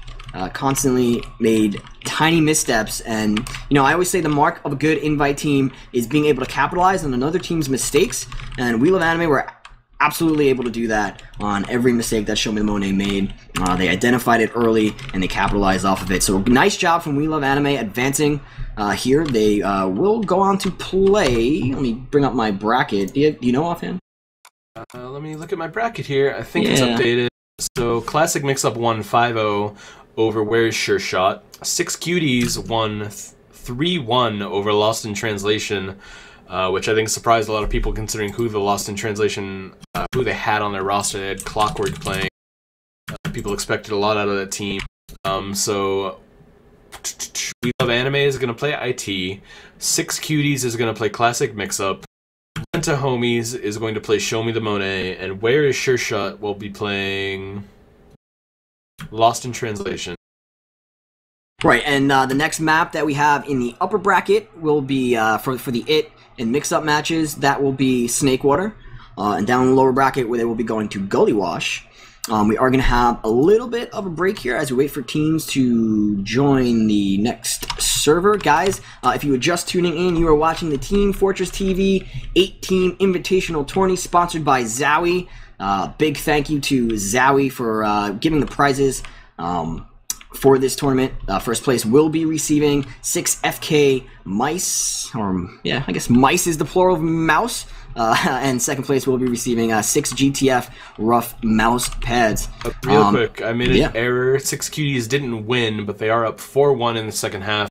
Constantly made tiny missteps. And, you know, I always say the mark of a good invite team is being able to capitalize on another team's mistakes. And We Love Anime were absolutely able to do that on every mistake that Show Me the Monet made. They identified it early, and they capitalized off of it. So nice job from We Love Anime advancing here. They will go on to play. Let me bring up my bracket. Do you know offhand? Let me look at my bracket here. I think it's updated. So Classic Mix-Up won 5-0 over Where's Sure Shot. 6 Cuties won 3-1 over Lost in Translation, which I think surprised a lot of people considering who the Lost in Translation, who they had on their roster. They had Clockwork playing. People expected a lot out of that team. So We Love Anime is going to play IT. 6 Cuties is going to play Classic Mix-Up. Renta Homies is going to play Show Me the Monet, and Where Is Sure Shot will be playing Lost in Translation. Right, and the next map that we have in the upper bracket will be for the IT and mix-up matches. That will be Snakewater, and down in the lower bracket where they will be going to Gully Wash. We are going to have a little bit of a break here as we wait for teams to join the next server. Guys, if you were just tuning in, you are watching the Team Fortress TV 8-Team Invitational Tourney sponsored by ZOWIE. Big thank you to ZOWIE for giving the prizes for this tournament. First place will be receiving 6 FK mice, or yeah, I guess mice is the plural of mouse. And second place will be receiving 6 GTF rough mouse pads. Real quick, I made an error. 6 Cuties didn't win, but they are up 4-1 in the second half.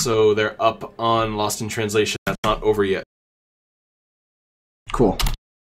So they're up on Lost in Translation. That's not over yet. Cool.